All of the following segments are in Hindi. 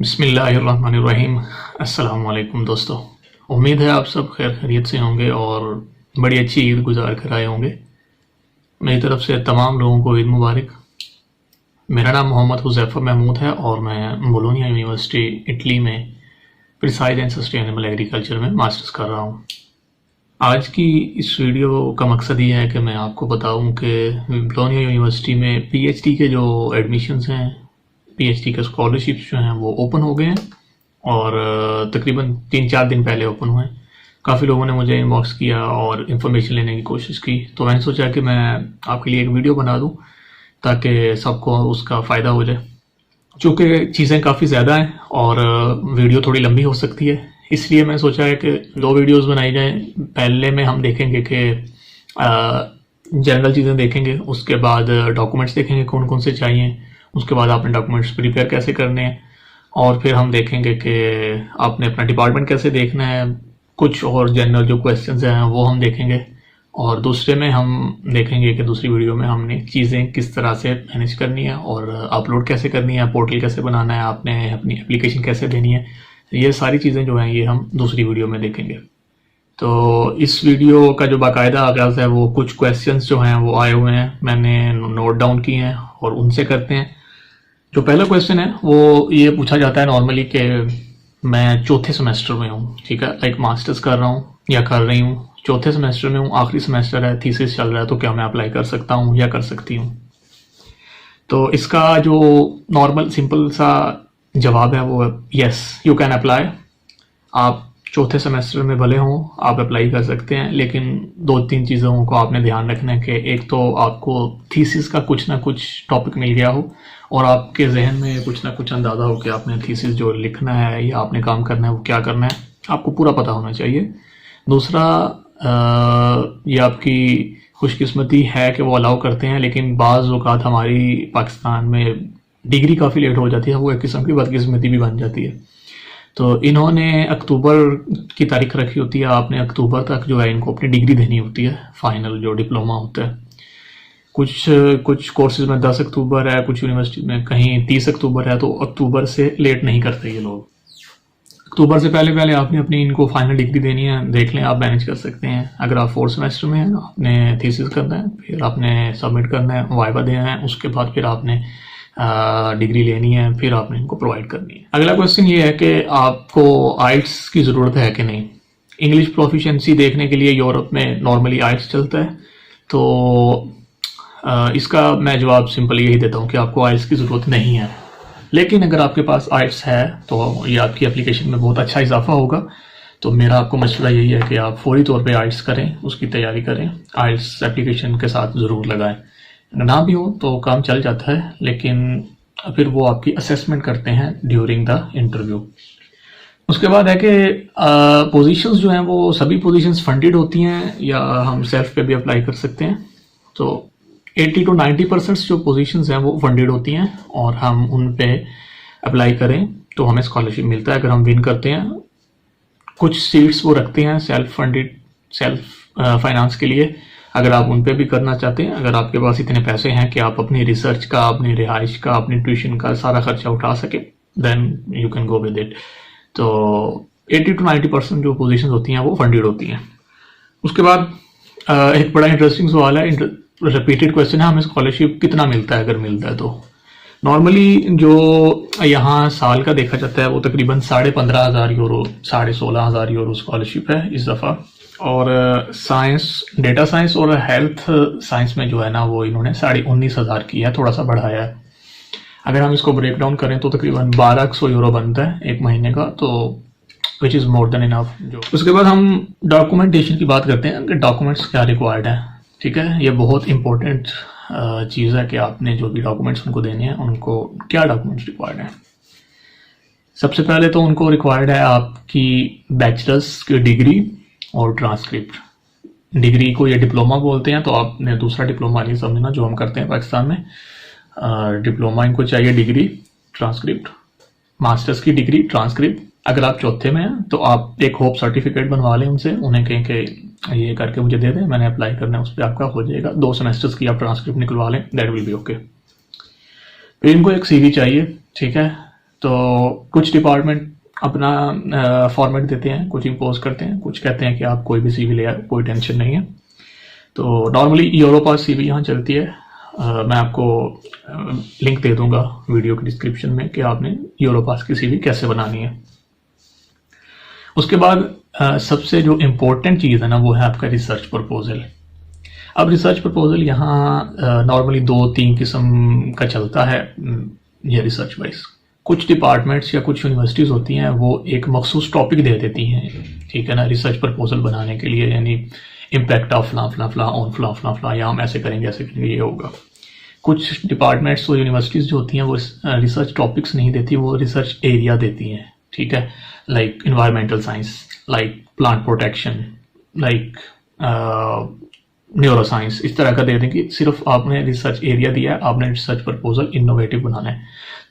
बिस्मिल्लाहिर्रहमानिर्रहीम। अस्सलाम वालेकुम दोस्तों। उम्मीद है आप सब खैर खैरियत से होंगे और बड़ी अच्छी ईद गुजार कर आए होंगे। मेरी तरफ से तमाम लोगों को ईद मुबारक। मेरा नाम मोहम्मद हुज़ैफ़ा महमूद है और मैं बोलोनिया यूनिवर्सिटी इटली में प्रिसाइज एंड सस्टेनेबल एग्रीकल्चर में मास्टर्स कर रहा हूँ। आज की इस वीडियो का मकसद ये है कि मैं आपको बताऊं कि बोलोनिया यूनिवर्सिटी में पीएचडी के जो एडमिशन्स हैं, पीएचडी के स्कॉलरशिप्स जो हैं वो ओपन हो गए हैं और तकरीबन 3-4 दिन पहले ओपन हुए हैं। काफ़ी लोगों ने मुझे इनबॉक्स किया और इन्फॉर्मेशन लेने की कोशिश की, तो मैंने सोचा कि मैं आपके लिए एक वीडियो बना दूं ताकि सबको उसका फ़ायदा हो जाए। चूँकि चीज़ें काफ़ी ज़्यादा हैं और वीडियो थोड़ी लंबी हो सकती है, इसलिए मैंने सोचा है कि 2 वीडियोस बनाई जाएँ। पहले में हम देखेंगे कि जनरल चीज़ें देखेंगे, उसके बाद डॉक्यूमेंट्स देखेंगे कौन कौन से चाहिए, उसके बाद आपने डॉक्यूमेंट्स प्रिपेयर कैसे करने हैं और फिर हम देखेंगे कि आपने अपना डिपार्टमेंट कैसे देखना है। कुछ और जनरल जो क्वेश्चंस हैं वो हम देखेंगे और दूसरे में हम देखेंगे कि दूसरी वीडियो में हमने चीज़ें किस तरह से मैनेज करनी है और अपलोड कैसे करनी है, पोर्टल कैसे बनाना है, आपने अपनी एप्लीकेशन कैसे देनी है। ये सारी चीज़ें जो हैं ये हम दूसरी वीडियो में देखेंगे। तो इस वीडियो का जो बाकायदा आगाज़ है वो कुछ क्वेश्चंस जो हैं वो आए हुए हैं, मैंने नोट डाउन किए हैं और उनसे करते हैं। जो पहला क्वेश्चन है वो ये पूछा जाता है नॉर्मली कि मैं चौथे सेमेस्टर में हूँ, ठीक है, लाइक मास्टर्स कर रहा हूँ या कर रही हूँ, चौथे सेमेस्टर में हूँ, आखिरी सेमेस्टर है, थीसिस चल रहा है, तो क्या मैं अप्लाई कर सकता हूँ या कर सकती हूँ। तो इसका जो नॉर्मल सिंपल सा जवाब है वो यस यू कैन अप्लाई। आप चौथे सेमेस्टर में भले हों, आप अप्लाई कर सकते हैं, लेकिन 2-3 चीज़ों को आपने ध्यान रखना है कि एक तो आपको थीसिस का कुछ ना कुछ टॉपिक मिल गया हो और आपके जहन में कुछ ना कुछ अंदाज़ा हो कि आपने थीसिस जो लिखना है या आपने काम करना है वो क्या करना है, आपको पूरा पता होना चाहिए। दूसरा, ये आपकी खुशकिस्मती है कि वो अलाउ करते हैं, लेकिन बाज़ औक़ात हमारी पाकिस्तान में डिग्री काफ़ी लेट हो जाती है, वो एक किस्म की बदकिस्मती भी बन जाती है। तो इन्होंने अक्टूबर की तारीख रखी होती है, आपने अक्टूबर तक जो है इनको अपनी डिग्री देनी होती है, फाइनल जो डिप्लोमा होता है। कुछ कोर्सेज में 10 अक्टूबर है, कुछ यूनिवर्सिटी में कहीं 30 अक्टूबर है, तो अक्टूबर से लेट नहीं करते ये लोग। अक्टूबर से पहले पहले आपने अपनी इनको फाइनल डिग्री देनी है, देख लें आप मैनेज कर सकते हैं। अगर आप 4th सेमेस्टर में हैं, आपने थीसिस करना है, फिर आपने सबमिट करना है, वाइवा देना है, उसके बाद फिर आपने डिग्री लेनी है, फिर आपने इनको प्रोवाइड करनी है। अगला क्वेश्चन ये है कि आपको आइट्स की ज़रूरत है कि नहीं। इंग्लिश प्रोफिशिएंसी देखने के लिए यूरोप में नॉर्मली आइट्स चलता है, तो इसका मैं जवाब सिंपल यही देता हूँ कि आपको आइट्स की ज़रूरत नहीं है। लेकिन अगर आपके पास आइट्स है तो ये आपकी एप्लीकेशन में बहुत अच्छा इजाफा होगा। तो मेरा आपको मशवरा यही है कि आप फौरी तौर पे आइट्स करें, उसकी तैयारी करें, आइट्स एप्लीकेशन के साथ ज़रूर लगाएं। ना भी हो तो काम चल जाता है, लेकिन फिर वो आपकी असेसमेंट करते हैं ड्यूरिंग द इंटरव्यू। उसके बाद है कि पोजीशंस जो हैं वो सभी पोजीशंस फंडेड होती हैं या हम सेल्फ पे भी अप्लाई कर सकते हैं। तो 80 to 90% जो पोजीशंस हैं वो फंडेड होती हैं और हम उन पे अप्लाई करें तो हमें स्कॉलरशिप मिलता है अगर हम विन करते हैं। कुछ सीट्स वो रखते हैं सेल्फ फंडेड, सेल्फ फाइनेंस के लिए, अगर आप उन पे भी करना चाहते हैं, अगर आपके पास इतने पैसे हैं कि आप अपनी रिसर्च का, अपनी रिहाइश का, अपनी ट्यूशन का सारा खर्चा उठा सके, then you can go with it. तो 80 to 90% जो पोजीशंस होती हैं वो फंडेड होती हैं। उसके बाद एक बड़ा इंटरेस्टिंग सवाल है, रिपीटेड क्वेश्चन है, हमें स्कॉलरशिप कितना मिलता है अगर मिलता है तो। नॉर्मली जो यहाँ साल का देखा जाता है वो तकरीबन 15,500 यूरो, 16,500 यूरो स्कॉलरशिप है इस दफ़ा। और साइंस, डेटा साइंस और हेल्थ साइंस में जो है ना वो इन्होंने 19,500 की है, थोड़ा सा बढ़ाया है। अगर हम इसको ब्रेक डाउन करें तो तकरीबन 1200 यूरो बनता है एक महीने का, तो which is more than enough. जो उसके बाद हम डॉक्यूमेंटेशन की बात करते हैं कि डॉक्यूमेंट्स क्या रिक्वायर्ड है, ठीक है। ये बहुत इंपॉर्टेंट चीज़ है कि आपने जो भी डॉक्यूमेंट्स उनको देने हैं उनको क्या डॉक्यूमेंट्स रिक्वायर्ड हैं। सबसे पहले तो उनको रिक्वायर्ड है आपकी बैचलर्स की डिग्री और ट्रांसक्रिप्ट। डिग्री को ये डिप्लोमा बोलते हैं, तो आपने दूसरा डिप्लोमा नहीं समझना जो हम करते हैं पाकिस्तान में। डिप्लोमा इनको चाहिए, डिग्री, ट्रांसक्रिप्ट, मास्टर्स की डिग्री, ट्रांसक्रिप्ट। अगर आप चौथे में हैं तो आप एक होप सर्टिफिकेट बनवा लें उनसे, उन्हें कहें कि ये करके मुझे दे दें, मैंने अप्लाई करना है, उस पर आपका हो जाएगा। 2 सेमेस्टर्स की आप ट्रांसक्रिप्ट निकलवा लें, दैट विल बी ओके। फिर इनको एक CV चाहिए, ठीक है। तो कुछ डिपार्टमेंट अपना फॉर्मेट देते हैं, कुछ इम्पोज करते हैं, कुछ कहते हैं कि आप कोई भी CV ले आए, कोई टेंशन नहीं है। तो नॉर्मली यूरोपास CV यहाँ चलती है। मैं आपको लिंक दे दूंगा वीडियो के डिस्क्रिप्शन में कि आपने यूरोपास की CV कैसे बनानी है। उसके बाद सबसे जो इम्पोर्टेंट चीज़ है ना, वो है आपका रिसर्च प्रपोजल। अब रिसर्च प्रपोजल यहाँ नॉर्मली 2-3 किस्म का चलता है ये रिसर्च वाइज। कुछ डिपार्टमेंट्स या कुछ यूनिवर्सिटीज़ होती हैं वो एक मखसूस टॉपिक दे देती हैं, ठीक है ना, रिसर्च प्रपोजल बनाने के लिए, यानी इम्पैक्ट ऑफ फला फला फला ऑन फला फला फला, या हम ऐसे करेंगे ये होगा। कुछ डिपार्टमेंट्स और यूनिवर्सिटीज़ जो होती हैं वो रिसर्च टॉपिक्स नहीं देती, वो रिसर्च एरिया देती हैं, ठीक है, like environmental science, like plant protection, like neuro science, इस तरह का दे दें कि सिर्फ आपने रिसर्च एरिया दिया है, आपने रिसर्च प्रपोजल इनोवेटिव बनाना है।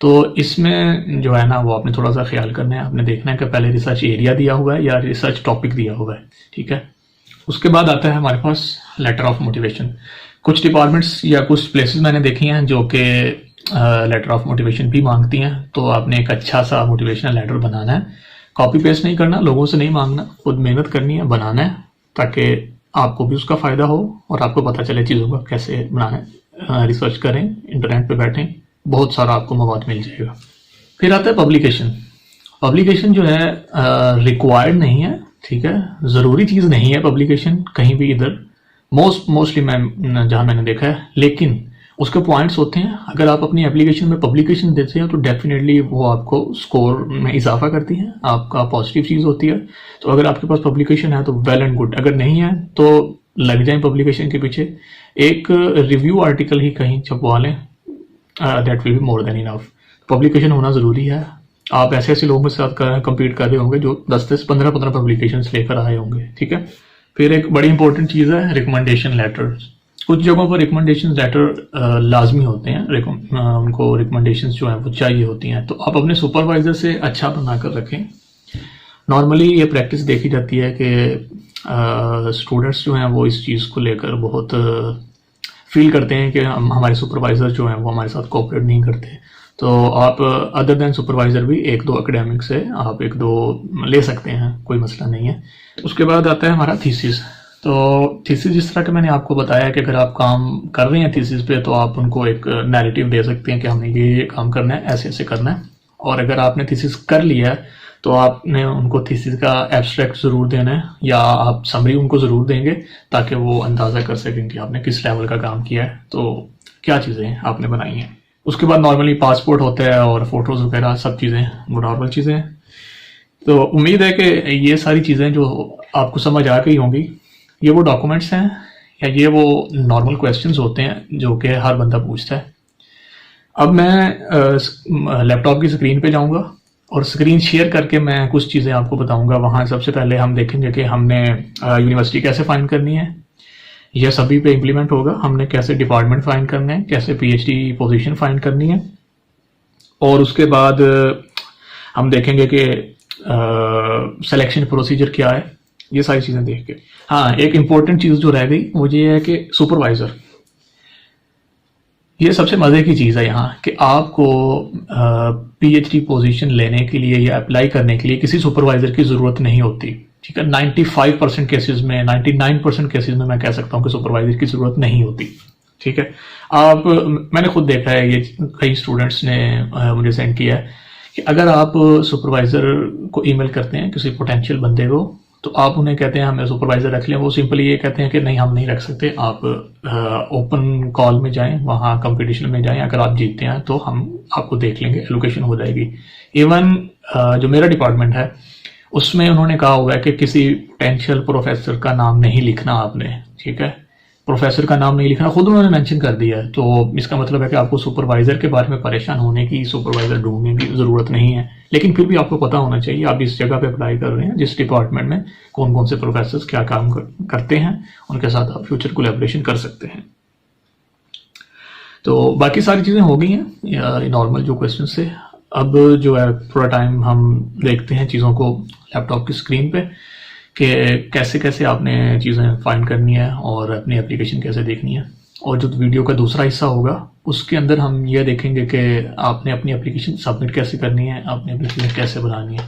तो इसमें जो है ना वो आपने थोड़ा सा ख्याल करना है, आपने देखना है कि पहले रिसर्च एरिया दिया हुआ है या रिसर्च टॉपिक दिया हुआ है, ठीक है। उसके बाद आता है हमारे पास लेटर ऑफ मोटिवेशन। कुछ डिपार्टमेंट्स या कुछ प्लेसेस मैंने देखी हैं जो कि लेटर ऑफ मोटिवेशन भी मांगती हैं, तो आपने एक अच्छा सा मोटिवेशनल लेटर बनाना है, कॉपी पेस्ट नहीं करना, लोगों से नहीं मांगना, खुद मेहनत करनी है, बनाना है, ताकि आपको भी उसका फ़ायदा हो और आपको पता चले चीज़ों का कैसे बनाना है। रिसर्च करें, इंटरनेट पे बैठें, बहुत सारा आपको मवाद मिल जाएगा। फिर आता है पब्लिकेशन। पब्लिकेशन जो है रिक्वायर्ड नहीं है, ठीक है, ज़रूरी चीज़ नहीं है पब्लिकेशन कहीं भी इधर, मोस्टली मैं जहाँ मैंने देखा है, लेकिन उसके पॉइंट्स होते हैं। अगर आप अपनी एप्लीकेशन में पब्लिकेशन देते हैं तो डेफिनेटली वो आपको स्कोर में इजाफा करती है, आपका पॉजिटिव चीज़ होती है। तो अगर आपके पास पब्लिकेशन है तो वेल एंड गुड, अगर नहीं है तो लग जाए पब्लिकेशन के पीछे, एक रिव्यू आर्टिकल ही कहीं छपवा लें, that will be more than enough. Publication होना ज़रूरी है। आप ऐसे ऐसे लोगों के साथ compete कर रहे होंगे जो 10-10, 15-15 पब्लिकेशंस लेकर आए होंगे, ठीक है। फिर एक बड़ी इंपॉर्टेंट चीज़ है रिकमेंडेशन लेटर्स। कुछ जगहों पर रिकमेंडेशन लेटर लाजमी होते हैं, उनको रिकमेंडेशंस जो हैं वो चाहिए होती हैं, तो आप अपने सुपरवाइज़र से अच्छा बना कर रखें। नॉर्मली ये प्रैक्टिस देखी जाती है कि स्टूडेंट्स जो हैं वो इस चीज़ को लेकर बहुत फील करते हैं कि हमारे सुपरवाइज़र जो हैं वो हमारे साथ कोऑपरेट नहीं करते। तो आप अदर देन सुपरवाइज़र भी 1-2 एकेडमिक से आप 1-2 ले सकते हैं, कोई मसला नहीं है। उसके बाद आता है हमारा थीसिस। तो थीसिस जिस तरह के मैंने आपको बताया कि अगर आप काम कर रहे हैं थीसिस पे तो आप उनको एक नैरेटिव दे सकते हैं कि हमने ये काम करना है, ऐसे ऐसे करना है। और अगर आपने थीसिस कर लिया है तो आपने उनको थीसिस का एब्स्ट्रैक्ट ज़रूर देना है, या आप समरी उनको ज़रूर देंगे ताकि वो अंदाज़ा कर सकें कि आपने किस लेवल का काम किया है, तो क्या चीज़ें आपने बनाई हैं। उसके बाद नॉर्मली पासपोर्ट होता है और फोटोज़ वगैरह, सब चीज़ें वो नॉर्मल चीज़ें हैं। तो उम्मीद है कि ये सारी चीज़ें जो आपको समझ आ गई होंगी, ये वो डॉक्यूमेंट्स हैं या ये वो नॉर्मल क्वेश्चंस होते हैं जो कि हर बंदा पूछता है। अब मैं लैपटॉप की स्क्रीन पे जाऊंगा और स्क्रीन शेयर करके मैं कुछ चीज़ें आपको बताऊंगा। वहाँ सबसे पहले हम देखेंगे कि हमने यूनिवर्सिटी कैसे फाइंड करनी है, यह सभी पे इम्प्लीमेंट होगा। हमने कैसे डिपार्टमेंट फाइंड करना है, कैसे PhD पोजीशन फाइंड करनी है, और उसके बाद हम देखेंगे कि सिलेक्शन प्रोसीजर क्या है, ये सारी चीज़ें देख के। हाँ, एक इम्पोर्टेंट चीज़ जो रह गई वो ये है कि सुपरवाइज़र, ये सबसे मज़े की चीज़ है यहाँ कि आपको PhD पोजीशन लेने के लिए या अप्लाई करने के लिए किसी सुपरवाइज़र की ज़रूरत नहीं होती, ठीक है। 95% केसेस में, 99% केसेस में मैं कह सकता हूँ कि सुपरवाइज़र की ज़रूरत नहीं होती, ठीक है। आप, मैंने खुद देखा है, ये कई स्टूडेंट्स ने मुझे सेंड किया है कि अगर आप सुपरवाइज़र को ईमेल करते हैं किसी पोटेंशियल बंदे को, तो आप उन्हें कहते हैं हमें सुपरवाइज़र रख लें, वो सिंपली ये कहते हैं कि नहीं हम नहीं रख सकते, आप ओपन कॉल में जाएं, वहाँ कंपटीशन में जाएं, अगर आप जीतते हैं तो हम आपको देख लेंगे, एलोकेशन हो जाएगी। इवन जो मेरा डिपार्टमेंट है उसमें उन्होंने कहा हुआ है कि किसी पोटेंशियल प्रोफेसर का नाम नहीं लिखना आपने, ठीक है, प्रोफेसर का नाम नहीं लिखना, खुद उन्होंने मेंशन कर दिया है। तो इसका मतलब है कि आपको सुपरवाइज़र के बारे में परेशान होने की, सुपरवाइज़र ढूंढने की ज़रूरत नहीं है। लेकिन फिर भी आपको पता होना चाहिए आप जिस जगह पे अप्लाई कर रहे हैं, जिस डिपार्टमेंट में कौन कौन से प्रोफेसर क्या काम करते हैं, उनके साथ आप फ्यूचर कोलैबोरेशन कर सकते हैं। तो बाकी सारी चीज़ें हो गई हैं नॉर्मल जो क्वेश्चन से। अब जो है थोड़ा टाइम हम देखते हैं चीज़ों को लैपटॉप की स्क्रीन पे कि कैसे कैसे आपने चीज़ें फाइंड करनी है और अपनी एप्लीकेशन कैसे देखनी है। और जो वीडियो का दूसरा हिस्सा होगा उसके अंदर हम ये देखेंगे कि आपने अपनी एप्लीकेशन सबमिट कैसे करनी है, आपने एप्लीकेशन कैसे बनानी है।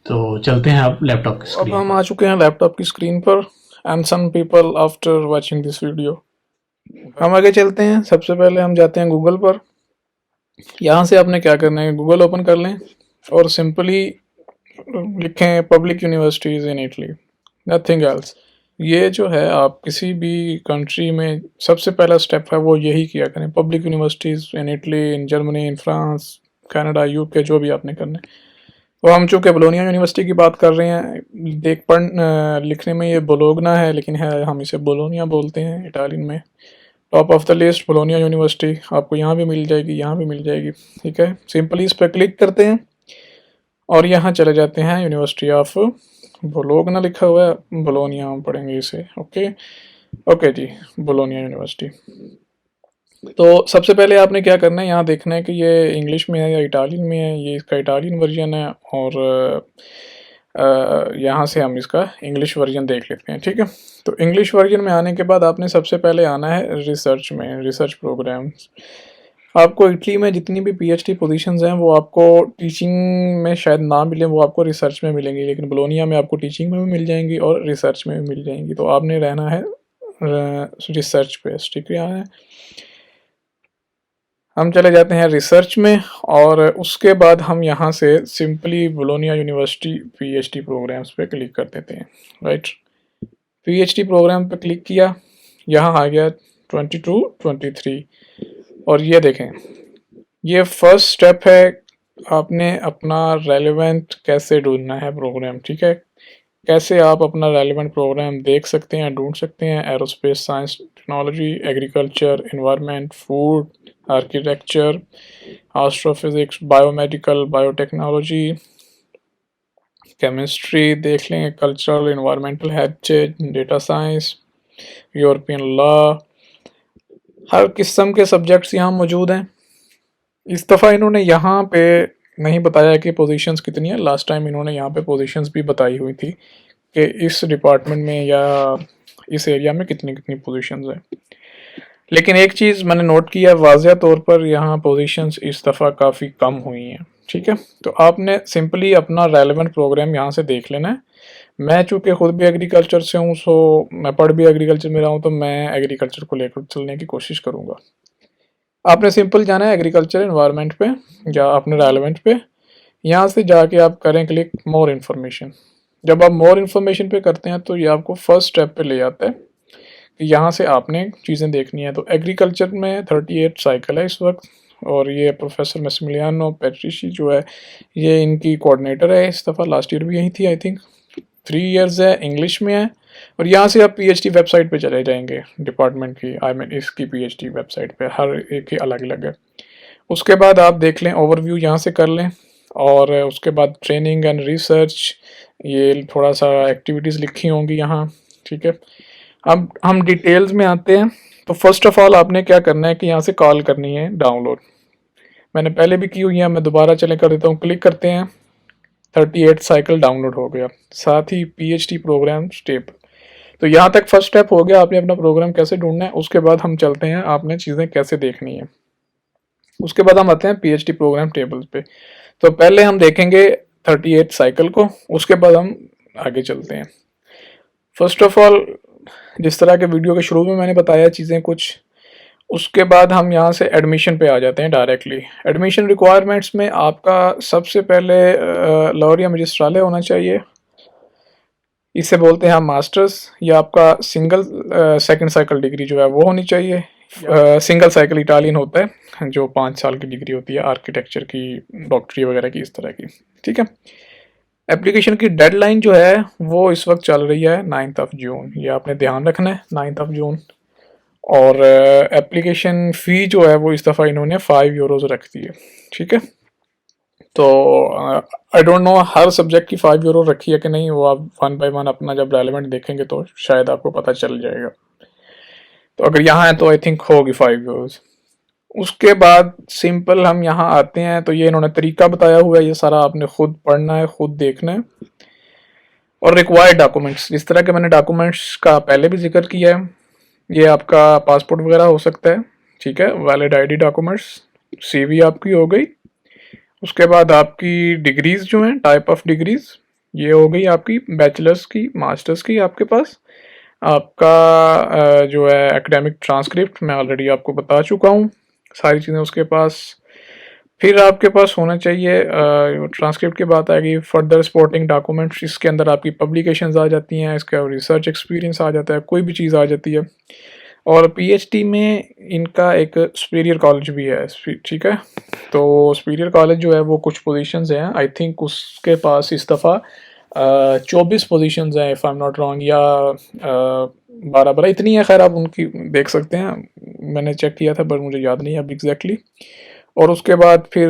तो चलते हैं आप लैपटॉप की स्क्रीन। अब हम आ चुके हैं लैपटॉप की स्क्रीन पर and some people after watching this video. हम आगे चलते हैं। सबसे पहले हम जाते हैं गूगल पर। यहाँ से आपने क्या करना है, गूगल ओपन कर लें और सिंपली लिखें public universities in Italy, nothing else. ये जो है, आप किसी भी कंट्री में सबसे पहला स्टेप है वो यही किया करें, public universities in Italy, in Germany, in France, Canada, UK, जो भी आपने करना है। तो हम चूँकि बोलोनिया यूनिवर्सिटी की बात कर रहे हैं, लिखने में ये बोलोगना है लेकिन है, हम इसे बोलोनिया बोलते हैं इटालियन में। Top of the list Bologna university आपको यहाँ भी मिल जाएगी, यहाँ भी मिल जाएगी। ठीक है, सिंपली इस पर क्लिक करते हैं और यहाँ चले जाते हैं यूनिवर्सिटी ऑफ बोलोगना लिखा हुआ है, बोलोनिया हम पढ़ेंगे इसे। ओके ओके जी, बोलोनिया यूनिवर्सिटी। तो सबसे पहले आपने क्या करना है, यहाँ देखना है कि ये इंग्लिश में है या इटालियन में है। ये इसका इटालियन वर्जन है और यहाँ से हम इसका इंग्लिश वर्जन देख लेते हैं। ठीक है, तो इंग्लिश वर्जन में आने के बाद आपने सबसे पहले आना है रिसर्च में, रिसर्च प्रोग्राम्स। आपको इटली में जितनी भी पीएचडी पोजीशंस हैं वो आपको टीचिंग में शायद ना मिले, वो आपको रिसर्च में मिलेंगी, लेकिन बोलोनिया में आपको टीचिंग में भी मिल जाएंगी और रिसर्च में भी मिल जाएंगी। तो आपने रहना है रिसर्च पे। ठीक है, हम चले जाते हैं रिसर्च में और उसके बाद हम यहाँ से simply Bologna university PhD programs पे क्लिक कर देते हैं। राइट, पीएचडी प्रोग्राम पे क्लिक किया, यहाँ आ गया 22 23 और ये देखें, ये फर्स्ट स्टेप है। आपने अपना रेलेवेंट कैसे ढूंढना है प्रोग्राम। ठीक है, कैसे आप अपना रेलेवेंट प्रोग्राम देख सकते हैं, ढूंढ सकते हैं। Aerospace science technology, agriculture, environment, food, architecture, astrophysics, biomedical, biotechnology, chemistry देख लें, cultural environmental heritage, data science, European law, हर किस्म के सब्जेक्ट्स यहाँ मौजूद हैं। इस दफ़ा इन्होंने यहाँ पे नहीं बताया कि पोजीशंस कितनी है, लास्ट टाइम इन्होंने यहाँ पे पोजीशंस भी बताई हुई थी कि इस डिपार्टमेंट में या इस एरिया में कितनी कितनी पोजीशंस हैं। लेकिन एक चीज़ मैंने नोट किया, वाज़िया तौर पर यहाँ पोजीशंस इस दफ़ा काफ़ी कम हुई हैं। ठीक है, तो आपने सिंपली अपना रेलेवेंट प्रोग्राम यहाँ से देख लेना है। मैं चूँकि ख़ुद भी एग्रीकल्चर से हूँ, सो मैं पढ़ भी एग्रीकल्चर में रहा हूँ, तो मैं एग्रीकल्चर को लेकर चलने की कोशिश करूँगा। आपने सिंपल जाना है एग्रीकल्चर एनवायरनमेंट पे या अपने रेलेवेंट पे, यहाँ से जाके आप करें क्लिक मोर इन्फॉर्मेशन। जब आप मोर इन्फॉर्मेशन पे करते हैं तो ये आपको फर्स्ट स्टेप पे ले जाता है कि यहाँ से आपने चीज़ें देखनी है। तो एग्रीकल्चर में 38 साइकिल है इस वक्त और ये प्रोफेसर मैसिमिलियानो पेट्रिशी जो है ये इनकी कोऑर्डिनेटर है इस दफ़ा, लास्ट ईयर भी यही थी आई थिंक। 3 इयर्स है, इंग्लिश में है और यहाँ से आप पीएचडी वेबसाइट पे चले जाएंगे डिपार्टमेंट की, आई मीन इसकी पीएचडी वेबसाइट पे, हर एक की अलग अलग है। उसके बाद आप देख लें, ओवरव्यू यहाँ से कर लें और उसके बाद ट्रेनिंग एंड रिसर्च, ये थोड़ा सा एक्टिविटीज़ लिखी होंगी यहाँ। ठीक है, अब हम डिटेल्स में आते हैं। तो फर्स्ट ऑफ ऑल आपने क्या करना है कि यहाँ से कॉल करनी है डाउनलोड। मैंने पहले भी की हुई है, मैं दोबारा चले कर देता हूँ। क्लिक करते हैं, 38 साइकिल डाउनलोड हो गया, साथ ही पीएचडी प्रोग्राम स्टेप। तो यहाँ तक फर्स्ट स्टेप हो गया, आपने अपना प्रोग्राम कैसे ढूंढना है। उसके बाद हम चलते हैं आपने चीज़ें कैसे देखनी है। उसके बाद हम आते हैं पीएचडी प्रोग्राम टेबल्स पे। तो पहले हम देखेंगे 38 साइकिल को, उसके बाद हम आगे चलते हैं। फर्स्ट ऑफ ऑल, जिस तरह के वीडियो के शुरू में मैंने बताया चीज़ें कुछ, उसके बाद हम यहाँ से एडमिशन पे आ जाते हैं डायरेक्टली। एडमिशन रिक्वायरमेंट्स में आपका सबसे पहले लॉरिया मैजिस्ट्राले होना चाहिए, इसे बोलते हैं हम मास्टर्स, या आपका सिंगल सेकंड साइकिल डिग्री जो है वो होनी चाहिए। सिंगल साइकिल इटालियन होता है जो 5 साल की डिग्री होती है, आर्किटेक्चर की, डॉक्टरी वगैरह की, इस तरह की। ठीक है, एप्लीकेशन की डेडलाइन जो है वो इस वक्त चल रही है 9 जून, ये आपने ध्यान रखना है, 9 जून। और एप्लीकेशन फ़ी जो है वो इस दफ़ा इन्होंने 5 यूरोज़ रख दी है। ठीक है, तो I don't know her subject की 5 यूरो रखी है कि नहीं, वो आप 1 बाय 1 अपना जब रेलेवेंट देखेंगे तो शायद आपको पता चल जाएगा। तो अगर यहाँ है तो आई थिंक होगी 5 यूरोज़। उसके बाद सिंपल हम यहाँ आते हैं, तो ये इन्होंने तरीका बताया हुआ है, ये सारा आपने खुद पढ़ना है, खुद देखना है। और रिक्वायर्ड डॉक्यूमेंट्स, जिस तरह के मैंने डॉक्यूमेंट्स का पहले भी जिक्र किया है, ये आपका पासपोर्ट वगैरह हो सकता है, ठीक है, वैलिड आईडी डॉक्यूमेंट्स, सीवी आपकी हो गई। उसके बाद आपकी डिग्रीज जो हैं, टाइप ऑफ डिग्रीज, ये हो गई आपकी बैचलर्स की, मास्टर्स की आपके पास। आपका जो है एकेडमिक ट्रांसक्रिप्ट मैं ऑलरेडी आपको बता चुका हूँ, सारी चीज़ें उसके पास। फिर आपके पास होना चाहिए ट्रांसक्रिप्ट की बात आ गई, फर्दर सपोर्टिंग डॉक्यूमेंट्स, इसके अंदर आपकी पब्लिकेशंस आ जाती हैं, इसका रिसर्च एक्सपीरियंस आ जाता है, कोई भी चीज़ आ जाती है। और पीएचडी में इनका एक सुपीरियर कॉलेज भी है, ठीक है। तो सुपीरियर कॉलेज जो है वो कुछ पोजीशंस हैं, आई थिंक उसके पास इस दफ़ा 24 पोजीशंस हैं if I am not wrong, या 12 इतनी है, खैर आप उनकी देख सकते हैं, मैंने चेक किया था पर मुझे याद नहीं है अब एग्जैक्टली। और उसके बाद फिर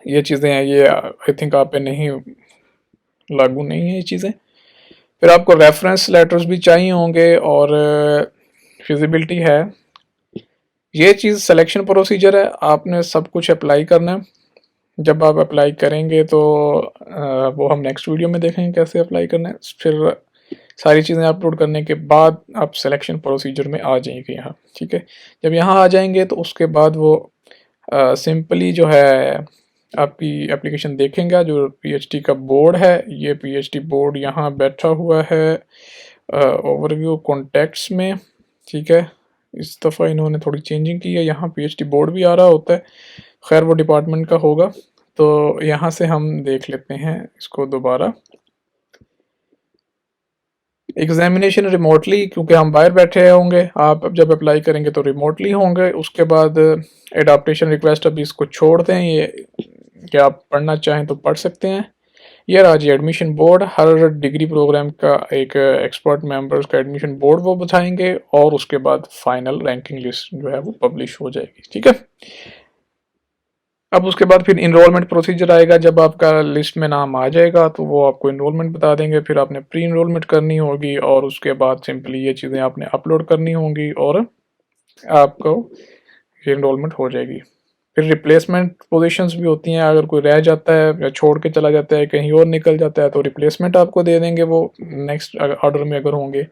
ये चीज़ें हैं, ये आई थिंक आप पे नहीं लागू नहीं है ये चीज़ें। फिर आपको रेफरेंस लेटर्स भी चाहिए होंगे और फिजिबिलिटी है। ये चीज़ सिलेक्शन प्रोसीजर है, आपने सब कुछ अप्लाई करना है। जब आप अप्लाई करेंगे तो वो हम नेक्स्ट वीडियो में देखेंगे कैसे अप्लाई करना है। फिर सारी चीज़ें अपलोड करने के बाद आप सिलेक्शन प्रोसीजर में आ जाएंगे यहाँ, ठीक है। जब यहाँ आ जाएंगे तो उसके बाद वो सिंपली जो है आपकी एप्लीकेशन देखेंगे। जो पीएचडी का बोर्ड है, ये पीएचडी बोर्ड यहाँ बैठा हुआ है ओवरव्यू कॉन्टेक्ट्स में, ठीक है। इस दफ़ा इन्होंने थोड़ी चेंजिंग की है, यहाँ पीएचडी बोर्ड भी आ रहा होता है, खैर वो डिपार्टमेंट का होगा। तो यहाँ से हम देख लेते हैं इसको दोबारा। एग्जामिनेशन रिमोटली, क्योंकि हम बाहर बैठे होंगे, आप जब अप्लाई करेंगे तो रिमोटली होंगे। उसके बाद एडाप्टेशन रिक्वेस्ट अभी इसको छोड़ दें, ये कि आप पढ़ना चाहें तो पढ़ सकते हैं। ये रहा जी एडमिशन बोर्ड, हर डिग्री प्रोग्राम का एक एक्सपर्ट मेंबर्स का एडमिशन बोर्ड वो बताएंगे, और उसके बाद फाइनल रैंकिंग लिस्ट जो है वो पब्लिश हो जाएगी, ठीक है। अब उसके बाद फिर इनरोलमेंट प्रोसीजर आएगा, जब आपका लिस्ट में नाम आ जाएगा तो वो आपको इनरोलमेंट बता देंगे, फिर आपने प्री इनरोलमेंट करनी होगी, और उसके बाद सिंपली ये चीज़ें आपने अपलोड करनी होंगी और आपको ये इनरोलमेंट हो जाएगी। फिर रिप्लेसमेंट पोजीशंस भी होती हैं, अगर कोई रह जाता है या छोड़ के चला जाता है, कहीं और निकल जाता है, तो रिप्लेसमेंट आपको दे देंगे वो नेक्स्ट ऑर्डर में अगर होंगे।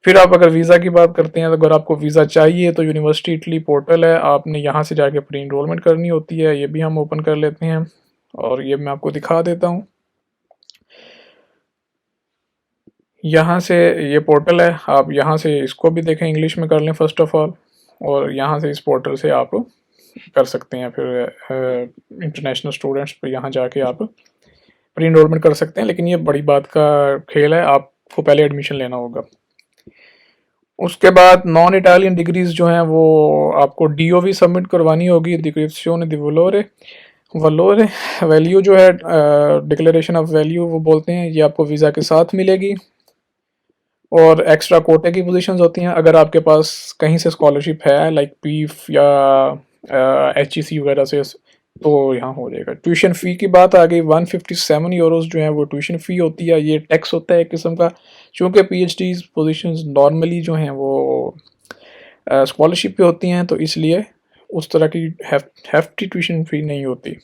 फिर आप अगर वीज़ा की बात करते हैं, तो अगर आपको वीज़ा चाहिए तो यूनिवर्सिटी इटली पोर्टल है, आपने यहाँ से जाके प्री इनरोलमेंट करनी होती है। ये भी हम ओपन कर लेते हैं और ये मैं आपको दिखा देता हूँ। यहाँ से ये पोर्टल है, आप यहाँ से इसको भी देखें, इंग्लिश में कर लें फर्स्ट ऑफ ऑल, और यहाँ से इस पोर्टल से आप कर सकते हैं। फिर इंटरनेशनल स्टूडेंट्स पर यहाँ जाके आप प्री इनरोलमेंट कर सकते हैं, लेकिन ये बड़ी बात का खेल है, आपको पहले एडमिशन लेना होगा। उसके बाद नॉन इटालियन डिग्रीज जो हैं वो आपको डीओवी सबमिट करवानी होगी, डिक्रिप्शन दी वलोरे वलोरे वैल्यू जो है, डिक्लेरेशन ऑफ वैल्यू वो बोलते हैं, ये आपको वीज़ा के साथ मिलेगी। और एक्स्ट्रा कोटे की पोजीशंस होती हैं, अगर आपके पास कहीं से स्कॉलरशिप है लाइक पीफ या एचईसी वगैरह से, तो यहाँ हो जाएगा। ट्यूशन फ़ी की बात आ गई, 157 यूरोज़ जो है वो ट्यूशन फ़ी होती है, ये टैक्स होता है एक किस्म का, क्योंकि पीएचडी पोजीशंस नॉर्मली जो हैं वो स्कॉलरशिप पे होती हैं, तो इसलिए उस तरह की हेफ्टी ट्यूशन फ़ी नहीं होती।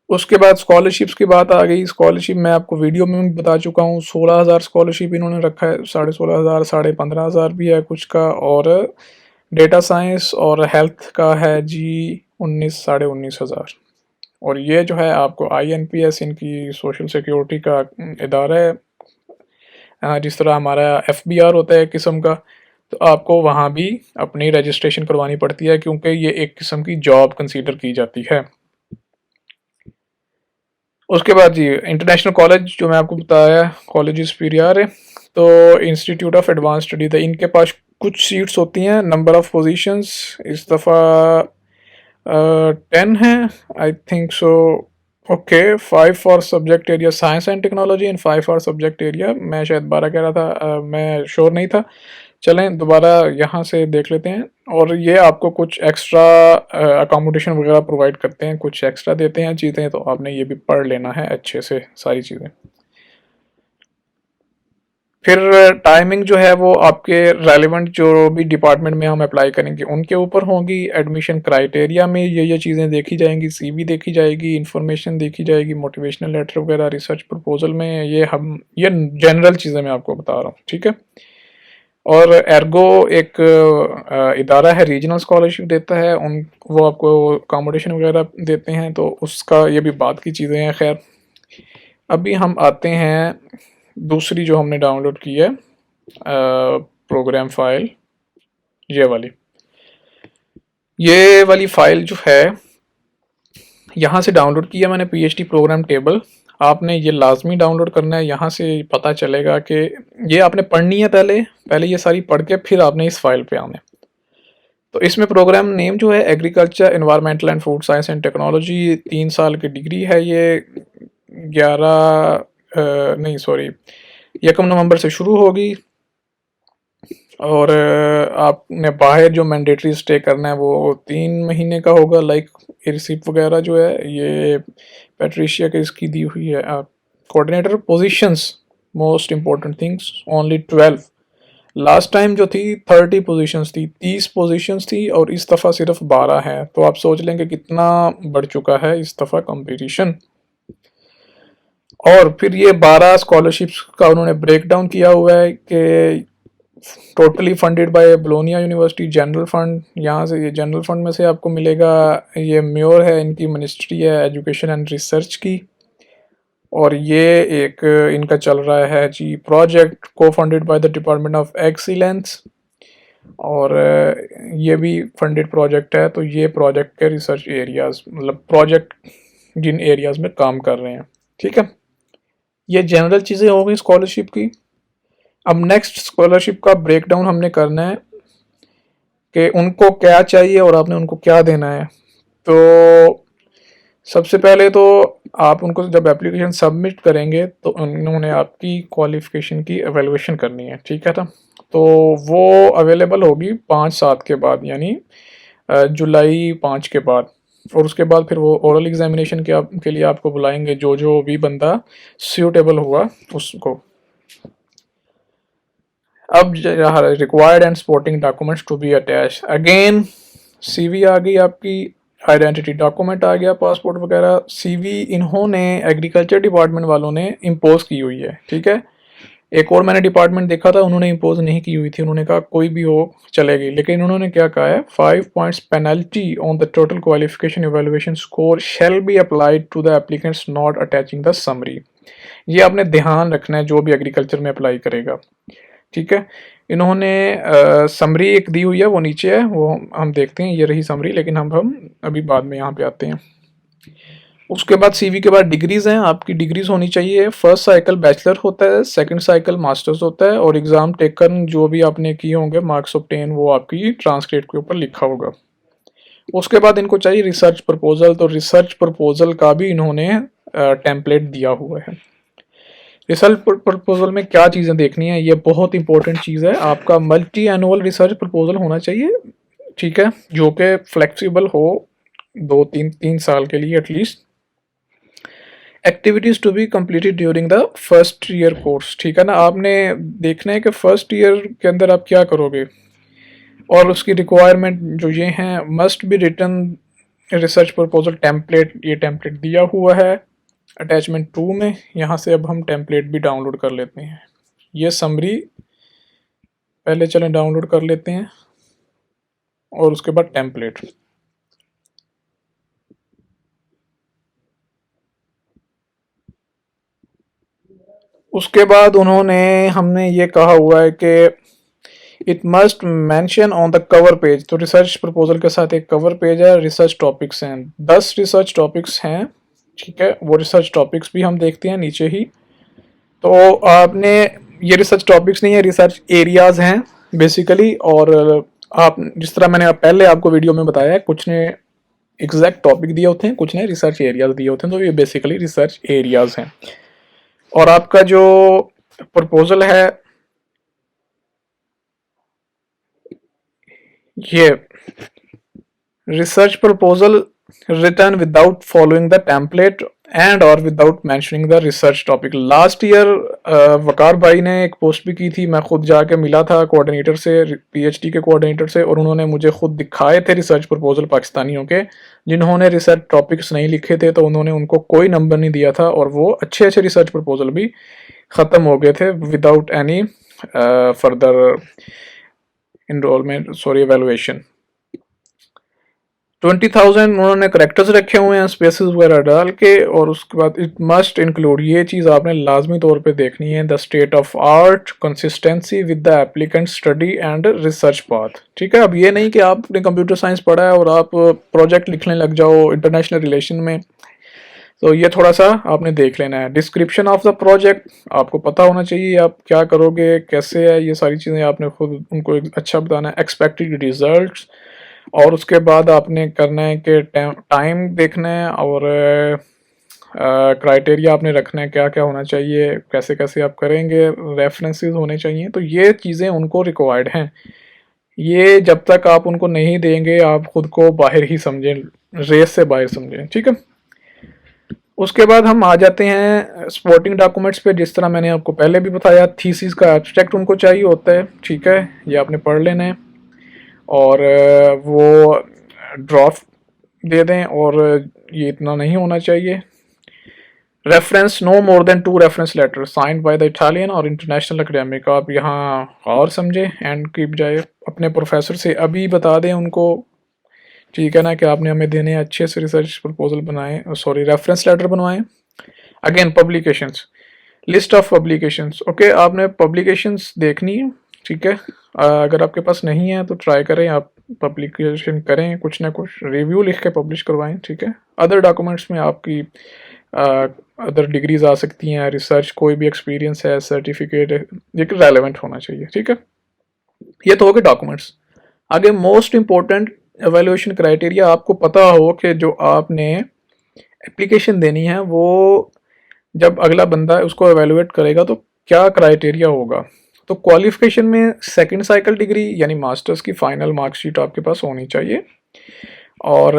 उसके बाद स्कॉलरशिप्स की बात आ गई। स्कॉलरशिप मैं आपको वीडियो में भी बता चुका हूँ, 16,000 स्कॉलरशिप इन्होंने रखा है, 16,500 15,500 भी है कुछ का, और डेटा साइंस और हेल्थ का है जी 19,500। और ये जो है आपको INPS, इनकी सोशल सिक्योरिटी का इदारा है, जिस तरह हमारा FBR होता है एक किस्म का, तो आपको वहाँ भी अपनी रजिस्ट्रेशन करवानी पड़ती है, क्योंकि ये एक किस्म की जॉब कंसीडर की जाती है। उसके बाद जी इंटरनेशनल कॉलेज जो मैं आपको बताया, कॉलेज सुपीरियर है, तो इंस्टीट्यूट ऑफ एडवांस स्टडी था, इनके पास कुछ सीट्स होती हैं, नंबर ऑफ पोजीशंस इस दफ़ा 10 हैं I think so. Okay, 5 for subject area science and technology and 5 for subject area, मैं शायद 12 कह रहा था, मैं श्योर नहीं था। चलें दोबारा यहाँ से देख लेते हैं। और ये आपको कुछ एक्स्ट्रा अकोमोडेशन वगैरह प्रोवाइड करते हैं, कुछ एक्स्ट्रा देते हैं चीज़ें, तो आपने ये भी पढ़ लेना है अच्छे से सारी चीज़ें। फिर टाइमिंग जो है वो आपके रेलिवेंट जो भी डिपार्टमेंट में हम अप्लाई करेंगे उनके ऊपर होंगी। एडमिशन क्राइटेरिया में ये चीज़ें देखी जाएंगी, CV देखी जाएगी, इंफॉर्मेशन देखी जाएगी, मोटिवेशनल लेटर वगैरह, रिसर्च प्रपोजल में, ये जनरल चीज़ें मैं आपको बता रहा हूँ, ठीक है। और एर्गो एक इदारा है, रीजनल स्कॉलरशिप देता है उन, वो आपको अकोमोडेशन वगैरह देते हैं, तो उसका ये भी बात की चीज़ें हैं। खैर अभी हम आते हैं दूसरी जो हमने डाउनलोड की है प्रोग्राम फाइल, ये वाली फाइल जो है यहाँ से डाउनलोड किया मैंने, PHP प्रोग्राम टेबल। आपने ये लाजमी डाउनलोड करना है, यहाँ से पता चलेगा कि ये आपने पढ़नी है, पहले ये सारी पढ़ के फिर आपने इस फाइल पे आना है। तो इसमें प्रोग्राम नेम जो है agriculture environmental and food science and technology, 3 साल की डिग्री है ये, 1 नवंबर से शुरू होगी। और आपने बाहर जो मैंडेटरी स्टे करना है वो 3 महीने का होगा। लाइक रिसिप्ट वगैरह जो है ये पैट्रिशिया के इसकी दी हुई है। Coordinator positions, most important things, only 12। Last time जो थी 30 पोजीशंस थी, 30 पोजीशंस थी, और इस दफ़ा सिर्फ 12 है। तो आप सोच लेंगे कितना बढ़ चुका है इस दफ़ा कंपटीशन। और फिर ये 12 स्कॉलरशिप्स का उन्होंने ब्रेक डाउन किया हुआ है कि totally funded by Bologna university, general fund. यहाँ से ये जनरल फंड में से आपको मिलेगा, ये म्योर है, इनकी मिनिस्ट्री है एजुकेशन एंड रिसर्च की। और ये एक इनका चल रहा है जी प्रोजेक्ट को funded by the department of excellence, और ये भी फंडेड प्रोजेक्ट है। तो ये प्रोजेक्ट के रिसर्च एरियाज, मतलब प्रोजेक्ट जिन एरियाज में काम कर रहे हैं, ठीक है। ये जनरल चीज़ें हो गई स्कॉलरशिप की। अब नेक्स्ट स्कॉलरशिप का ब्रेकडाउन हमने करना है कि उनको क्या चाहिए और आपने उनको क्या देना है। तो सबसे पहले तो आप उनको जब एप्लीकेशन सबमिट करेंगे तो उन्होंने आपकी क्वालिफ़िकेशन की एवेलुएशन करनी है, ठीक है ना। तो वो अवेलेबल होगी 5/7 के बाद, यानी जुलाई 5 के बाद। और उसके बाद फिर वो ओरल एग्जामिनेशन के लिए आपको बुलाएंगे, जो भी बंदा सूटेबल हुआ उसको। अब required and supporting documents to be attach, again CV आ गई आपकी, आइडेंटिटी डॉक्यूमेंट आ गया, पासपोर्ट वगैरह। CV इन्होंने एग्रीकल्चर डिपार्टमेंट वालों ने इम्पोज की हुई है, ठीक है। एक और मैंने डिपार्टमेंट देखा था, उन्होंने इम्पोज नहीं की हुई थी, उन्होंने कहा कोई भी हो चलेगी। लेकिन उन्होंने क्या कहा है, 5 points penalty on the total qualification evaluation score shall be applied to the applicants not attaching the summary. ये आपने ध्यान रखना है जो भी एग्रीकल्चर में अप्लाई करेगा, ठीक है। इन्होंने समरी एक दी हुई है, वो नीचे है, वो हम देखते हैं, ये रही समरी। लेकिन हम अभी बाद में यहाँ पे आते हैं। उसके बाद CV के बाद डिग्रीज हैं, आपकी डिग्रीज होनी चाहिए। फर्स्ट साइकिल बैचलर होता है, सेकंड साइकिल मास्टर्स होता है, और एग्जाम टेकन जो भी आपने किए होंगे, मार्क्स ऑब्टेन, वो आपकी ट्रांसक्रिप्ट के ऊपर लिखा होगा। उसके बाद इनको चाहिए रिसर्च प्रपोजल, तो रिसर्च प्रपोजल का भी इन्होंने टेम्पलेट दिया हुआ है। रिसर्च प्रपोजल में क्या चीज़ें देखनी है, ये बहुत इंपॉर्टेंट चीज़ है। आपका मल्टी एनुअल रिसर्च प्रपोजल होना चाहिए, ठीक है, जो कि फ्लेक्सिबल हो 2-3 साल के लिए at least. Activities to be completed during the first year course, ठीक है ना। आपने देखना है कि फर्स्ट ईयर के अंदर आप क्या करोगे, और उसकी रिक्वायरमेंट जो ये हैं, must be written research proposal template, ये टेम्पलेट दिया हुआ है अटैचमेंट 2 में। यहाँ से अब हम टेम्पलेट भी डाउनलोड कर लेते हैं। ये समरी पहले चलें डाउनलोड कर लेते हैं, और उसके बाद टेम्पलेट। उसके बाद हमने ये कहा हुआ है कि it must mention on the cover page. तो रिसर्च प्रपोजल के साथ एक कवर पेज है, रिसर्च टॉपिक्स हैं, 10 रिसर्च टॉपिक्स हैं, ठीक है। वो रिसर्च टॉपिक्स भी हम देखते हैं नीचे ही। तो आपने, ये रिसर्च टॉपिक्स नहीं है, रिसर्च एरियाज हैं बेसिकली। और आप जिस तरह मैंने पहले आपको वीडियो में बताया है, कुछ ने एग्जैक्ट टॉपिक दिए होते हैं, कुछ ने रिसर्च एरियाज दिए होते हैं। तो ये बेसिकली रिसर्च एरियाज हैं। और आपका जो प्रपोजल है, ये research proposal written without following the template and or without mentioning the research topic। Last year Waqar भाई ने एक पोस्ट भी की थी, मैं खुद जाके मिला था कोऑर्डिनेटर से, PhD के कोऑर्डिनेटर से, और उन्होंने मुझे खुद दिखाए थे रिसर्च प्रपोजल पाकिस्तानियों के जिन्होंने रिसर्च टॉपिक्स नहीं लिखे थे। तो उन्होंने उनको कोई नंबर नहीं दिया था, और वो अच्छे रिसर्च प्रपोजल भी ख़त्म हो गए थे विदाउट एनी फर्दर evaluation. 20,000 उन्होंने करेक्टर्स रखे हुए हैं स्पेसेस वगैरह डाल के, और उसके बाद इट मस्ट इंक्लूड, ये चीज़ आपने लाजमी तौर पे देखनी है, the state of art, consistency with the applicant study and research path. ठीक है, अब ये नहीं कि आपने कंप्यूटर साइंस पढ़ा है और आप प्रोजेक्ट लिखने लग जाओ इंटरनेशनल रिलेशन में, तो ये थोड़ा सा आपने देख लेना है। डिस्क्रिप्शन ऑफ द प्रोजेक्ट आपको पता होना चाहिए, आप क्या करोगे, कैसे है, ये सारी चीज़ें आपने खुद उनको अच्छा बताना है। एक्सपेक्टेड रिजल्ट्स, और उसके बाद आपने करना है कि टाइम देखना है, और क्राइटेरिया आपने रखना है क्या क्या होना चाहिए, कैसे कैसे आप करेंगे, रेफरेंसेस होने चाहिए। तो ये चीज़ें उनको रिक्वायर्ड हैं। ये जब तक आप उनको नहीं देंगे, आप खुद को बाहर ही समझें, रेस से बाहर समझें। ठीक है, उसके बाद हम आ जाते हैं सपोर्टिंग डॉक्यूमेंट्स पे। जिस तरह मैंने आपको पहले भी बताया, थीसिस का एब्स्ट्रैक्ट उनको चाहिए होता है। ठीक है, ये आपने पढ़ लेना है, और वो ड्राफ्ट दे दें, और ये इतना नहीं होना चाहिए। Reference, no more than 2 reference letter signed by the Italian और इंटरनेशनल एकेडमिक। आप यहाँ और समझे, एंड की बजाय अपने प्रोफेसर से अभी बता दें उनको, ठीक है ना, कि आपने हमें देने अच्छे से रिसर्च प्रपोजल बनाए, सॉरी रेफरेंस लेटर बनवाएं। Again publications, list of publications. Okay, आपने पब्लिकेशंस देखनी है। ठीक है, अगर आपके पास नहीं है तो ट्राई करें, आप पब्लिकेशन करें, कुछ ना कुछ रिव्यू लिख के पब्लिश करवाएं। ठीक है, अदर डॉक्यूमेंट्स में आपकी अदर डिग्रीज आ सकती हैं, रिसर्च, कोई भी एक्सपीरियंस है, सर्टिफिकेट, ये रेलेवेंट होना चाहिए। ठीक है, ये तो हो गए डॉक्यूमेंट्स। आगे मोस्ट इंपॉर्टेंट एवेल्यूएशन क्राइटेरिया, आपको पता हो कि जो आपने एप्लीकेशन देनी है, वो जब अगला बंदा उसको एवेल्युएट करेगा तो क्या क्राइटेरिया होगा। तो क्वालिफिकेशन में सेकंड साइकिल डिग्री यानी मास्टर्स की फाइनल मार्कशीट आपके पास होनी चाहिए, और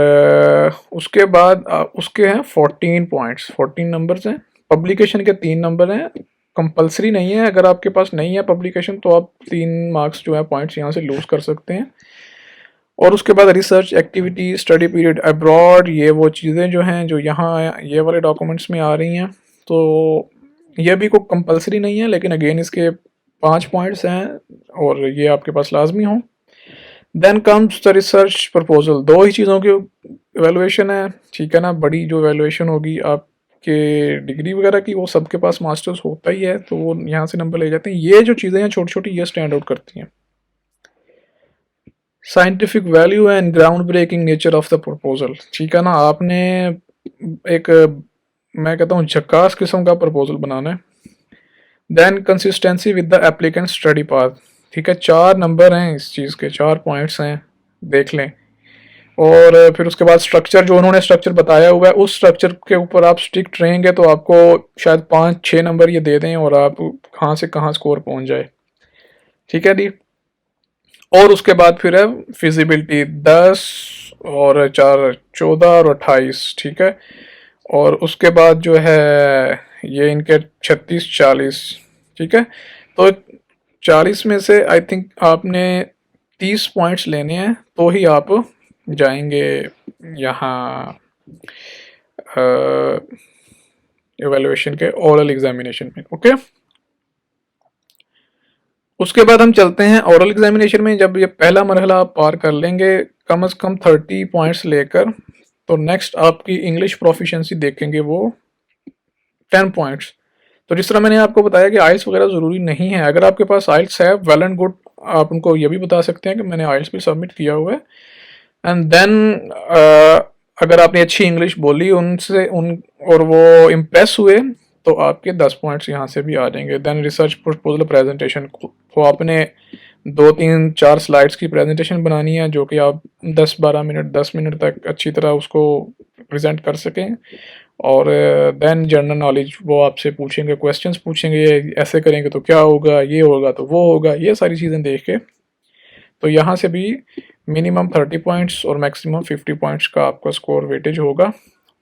उसके बाद उसके हैं 14 पॉइंट्स, 14 नंबर्स हैं। पब्लिकेशन के 3 नंबर हैं, कंपलसरी नहीं है। अगर आपके पास नहीं है पब्लिकेशन तो आप 3 मार्क्स जो है पॉइंट्स यहाँ से लूज कर सकते हैं। और उसके बाद research activity, study period abroad, ये वो चीज़ें जो हैं जो यहाँ ये वाले डॉक्यूमेंट्स में आ रही हैं, तो ये भी कोई कंपलसरी नहीं है, लेकिन अगेन इसके 5 पॉइंट्स हैं और ये आपके पास लाजमी हों। Then comes the research proposal, 2 ही चीज़ों की एवेलुएशन है। ठीक है ना, बड़ी जो एवेलुएशन होगी आपके डिग्री वगैरह की, वो सबके पास मास्टर्स होता ही है, तो वो यहाँ से नंबर ले जाते हैं। ये जो चीज़ें हैं छोटी छोटी, ये स्टैंड आउट करती हैं। Scientific value and ground breaking nature of the proposal. ठीक है ना, आपने एक, मैं कहता हूँ, झक्कास किस्म का प्रपोजल बनाना है। Then consistency with the applicant study path. ठीक है, 4 नंबर हैं इस चीज़ के, 4 पॉइंट्स हैं, देख लें। और फिर उसके बाद स्ट्रक्चर, जो उन्होंने स्ट्रक्चर बताया हुआ है, उस स्ट्रक्चर के ऊपर आप स्टिक रहेंगे तो आपको शायद 5-6 नंबर ये दे दें, और आप कहाँ से कहाँ स्कोर पहुँच जाए। ठीक है जी, और उसके बाद फिर है फिजिबिलिटी, 10 और 4 14 और 28। ठीक है, और उसके बाद जो है ये इनके 36-40। ठीक है, तो 40 में से आई थिंक आपने 30 पॉइंट्स लेने हैं, तो ही आप जाएंगे यहाँ एवेल्युएशन के ओरल एग्जामिनेशन में। ओके, उसके बाद हम चलते हैं ओरल एग्जामिनेशन में। जब ये पहला मरहला आप पार कर लेंगे, कम से कम 30 पॉइंट्स लेकर, तो नेक्स्ट आपकी इंग्लिश प्रोफिशिएंसी देखेंगे वो 10 पॉइंट्स। तो जिस तरह मैंने आपको बताया कि आइल्स वगैरह ज़रूरी नहीं है। अगर आपके पास आइल्स है, वेल एंड गुड, आप उनको ये भी बता सकते हैं कि मैंने आइल्स भी सबमिट किया हुआ है। एंड देन अगर आपने अच्छी इंग्लिश बोली उनसे और वो इम्प्रेस हुए, तो आपके 10 पॉइंट्स यहाँ से भी आ जाएंगे। देन रिसर्च प्रपोजल प्रेजेंटेशन, तो आपने 2-3-4 स्लाइड्स की प्रेजेंटेशन बनानी है, जो कि आप 10-12 मिनट 10 मिनट तक अच्छी तरह उसको प्रेजेंट कर सकें। और देन जनरल नॉलेज, वो आपसे पूछेंगे, क्वेश्चंस पूछेंगे, ऐसे करेंगे तो क्या होगा, ये होगा तो वो होगा, ये सारी चीज़ें देख के, तो यहाँ से भी मिनिमम 30 पॉइंट्स और मैक्सिमम 50 पॉइंट्स का आपका स्कोर वेटेज होगा,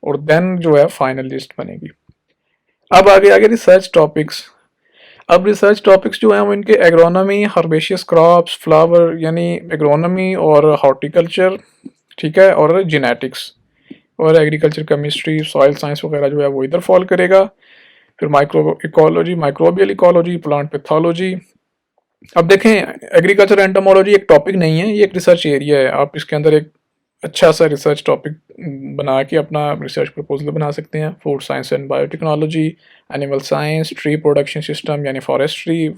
और देन जो है फाइनल लिस्ट बनेगी। अब आगे रिसर्च टॉपिक्स। अब रिसर्च टॉपिक्स जो हैं वो इनके एग्रोनॉमी, हर्बेशियस क्रॉप्स, फ्लावर यानी एग्रोनॉमी और हॉर्टिकल्चर, ठीक है, और जेनेटिक्स और एग्रीकल्चर, केमिस्ट्री, सॉइल साइंस वगैरह जो है वो इधर फॉल करेगा। फिर micro ecology, microbial ecology, plant pathology, अब देखें, एग्रीकल्चर एंटोमोलॉजी एक टॉपिक नहीं है, ये एक रिसर्च एरिया है। आप इसके अंदर एक अच्छा सा रिसर्च टॉपिक बना के अपना रिसर्च प्रपोजल बना सकते हैं। Food science and biotechnology, animal science, tree production system यानी फॉरेस्ट्री,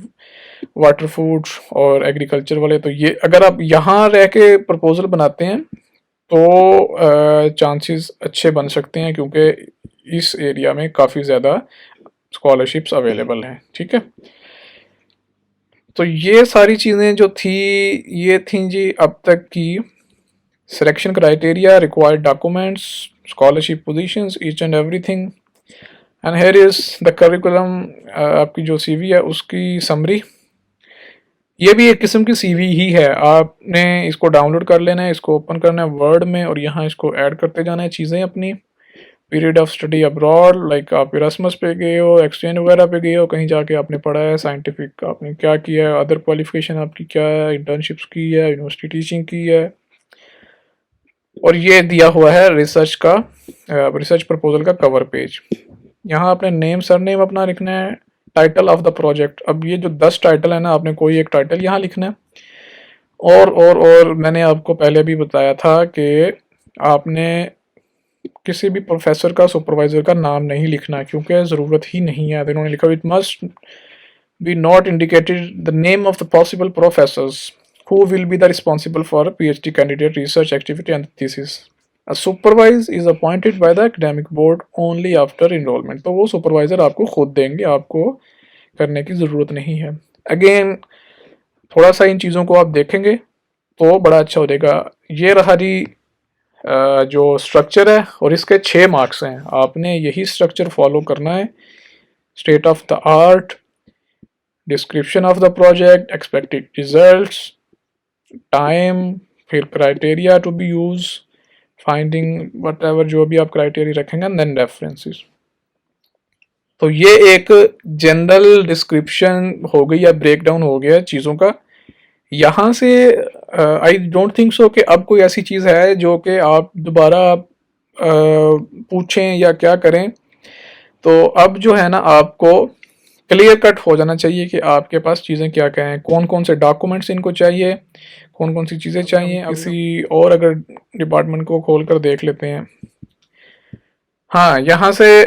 वाटर फूड और एग्रीकल्चर वाले। तो ये अगर आप यहाँ रह के प्रपोजल बनाते हैं तो चांसेस अच्छे बन सकते हैं, क्योंकि इस एरिया में काफ़ी ज़्यादा स्कॉलरशिप्स अवेलेबल हैं। ठीक है, तो ये सारी चीज़ें जो थी, ये थी जी अब तक की selection criteria, required documents, scholarship positions, each and everything. And here is the curriculum, आपकी जो सीवी है उसकी समरी। ये भी एक किस्म की सीवी ही है, आपने इसको डाउनलोड कर लेना है, इसको ओपन करना है वर्ड में और यहाँ इसको ऐड करते जाना है चीज़ें अपनी। Period of study abroad, like आप इरास्मस पे गए हो, एक्सचेंज वगैरह पे गए हो, कहीं जाके आपने पढ़ा है, साइंटिफिक आपने क्या किया है, अदर क्वालिफिकेशन आपकी क्या है, इंटर्नशिप्स की है, यूनिवर्सिटी टीचिंग की है। और ये दिया हुआ है रिसर्च का, रिसर्च प्रपोजल का कवर पेज। यहाँ आपने नेम सरनेम अपना लिखना है, टाइटल ऑफ द प्रोजेक्ट। अब ये जो 10 टाइटल है ना, आपने कोई एक टाइटल यहाँ लिखना है। और मैंने आपको पहले भी बताया था कि आपने किसी भी प्रोफेसर का, सुपरवाइजर का नाम नहीं लिखना, क्योंकि ज़रूरत ही नहीं है। इन्होंने लिखा it must be not indicated the name of the possible professors who will be the responsible for PhD candidate research activity and thesis. A supervisor is appointed by the academic board only after enrollment. तो वो सुपरवाइजर आपको खुद देंगे, आपको करने की ज़रूरत नहीं है। अगेन थोड़ा सा इन चीज़ों को आप देखेंगे तो बड़ा अच्छा हो जाएगा। ये रहा जी जो स्ट्रक्चर है, और इसके 6 मार्क्स हैं। आपने यही स्ट्रक्चर फॉलो करना है। State of the art, description of the project, expected results, time, फिर criteria to be use, finding whatever जो भी आप क्राइटेरिया रखेंगे, देन रेफरेंसेस। तो ये एक जनरल डिस्क्रिप्शन हो गई या ब्रेक डाउन हो गया चीज़ों का। यहाँ से आई डोंट थिंक सो कि अब कोई ऐसी चीज़ है जो कि आप दोबारा पूछें या क्या करें। तो अब जो है ना, आपको क्लियर कट हो जाना चाहिए कि आपके पास चीज़ें क्या क्या हैं, कौन कौन से डॉक्यूमेंट्स इनको चाहिए, कौन कौन सी चीज़ें चाहिए। किसी और अगर डिपार्टमेंट को खोल कर देख लेते हैं। हाँ, यहाँ से